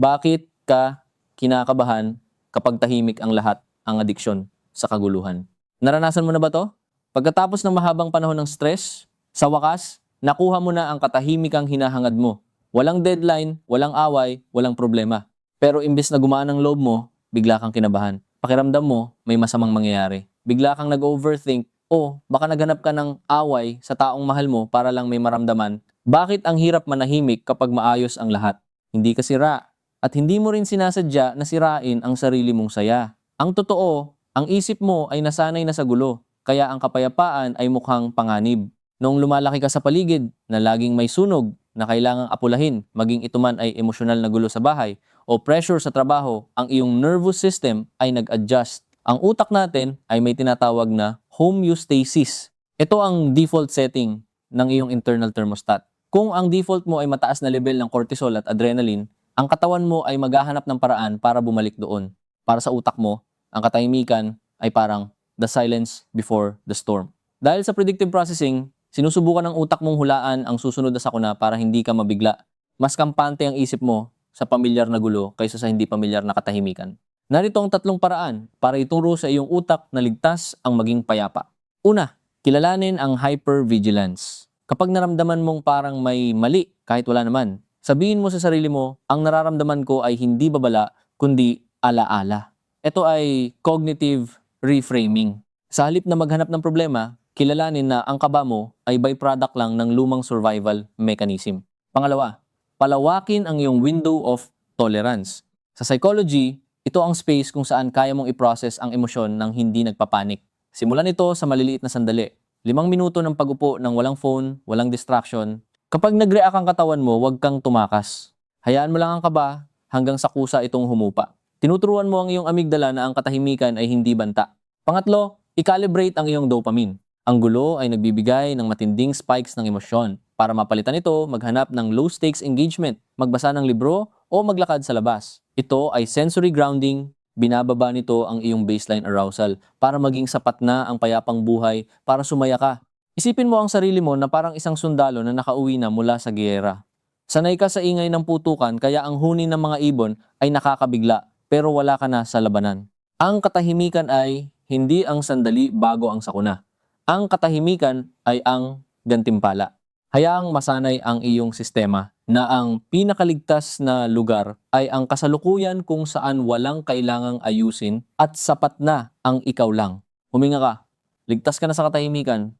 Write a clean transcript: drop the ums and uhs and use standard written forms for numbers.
Bakit ka kinakabahan kapag tahimik ang lahat, ang adiksyon sa kaguluhan? Naranasan mo na ba to? Pagkatapos ng mahabang panahon ng stress, sa wakas, nakuha mo na ang katahimikang hinahangad mo. Walang deadline, walang away, walang problema. Pero imbes na gumaan ang loob mo, bigla kang kinabahan. Pakiramdam mo, may masamang mangyayari. Bigla kang nag-overthink o baka naghanap ka ng away sa taong mahal mo para lang may maramdaman. Bakit ang hirap manahimik kapag maayos ang lahat? Hindi ka sira. At hindi mo rin sinasadya na sirain ang sarili mong saya. Ang totoo, ang isip mo ay nasanay na sa gulo, kaya ang kapayapaan ay mukhang panganib. Noong lumalaki ka sa paligid na laging may sunog na kailangang apulahin, maging ito man ay emosyonal na gulo sa bahay o pressure sa trabaho, ang iyong nervous system ay nag-adjust. Ang utak natin ay may tinatawag na homeostasis. Ito ang default setting ng iyong internal thermostat. Kung ang default mo ay mataas na level ng cortisol at adrenaline, ang katawan mo ay maghahanap ng paraan para bumalik doon. Para sa utak mo, ang katahimikan ay parang the silence before the storm. Dahil sa predictive processing, sinusubukan ng utak mong hulaan ang susunod na sakuna para hindi ka mabigla. Mas kampante ang isip mo sa pamilyar na gulo kaysa sa hindi pamilyar na katahimikan. Narito ang 3 paraan para ituro sa iyong utak na ligtas ang maging payapa. Una, kilalanin ang hypervigilance. Kapag naramdaman mong parang may mali kahit wala naman, sabihin mo sa sarili mo, ang nararamdaman ko ay hindi babala, kundi alaala. Ito ay cognitive reframing. Sa halip na maghanap ng problema, kilalanin na ang kaba mo ay byproduct lang ng lumang survival mechanism. Pangalawa, palawakin ang iyong window of tolerance. Sa psychology, ito ang space kung saan kaya mong i-process ang emosyon ng hindi nagpapanik. Simulan ito sa maliliit na sandali. 5 minuto ng pag-upo ng walang phone, walang distraction. Kapag nag-react ang katawan mo, huwag kang tumakas. Hayaan mo lang ang kaba hanggang sa kusa itong humupa. Tinuturuan mo ang iyong amygdala na ang katahimikan ay hindi banta. Pangatlo, i-calibrate ang iyong dopamine. Ang gulo ay nagbibigay ng matinding spikes ng emosyon. Para mapalitan ito, maghanap ng low-stakes engagement, magbasa ng libro o maglakad sa labas. Ito ay sensory grounding, binababa nito ang iyong baseline arousal para maging sapat na ang payapang buhay para sumaya ka. Isipin mo ang sarili mo na parang isang sundalo na nakauwi na mula sa giyera. Sanay ka sa ingay ng putukan kaya ang huni ng mga ibon ay nakakabigla pero wala ka na sa labanan. Ang katahimikan ay hindi ang sandali bago ang sakuna. Ang katahimikan ay ang gantimpala. Hayaang masanay ang iyong sistema na ang pinakaligtas na lugar ay ang kasalukuyan kung saan walang kailangang ayusin at sapat na ang ikaw lang. Huminga ka. Ligtas ka na sa katahimikan.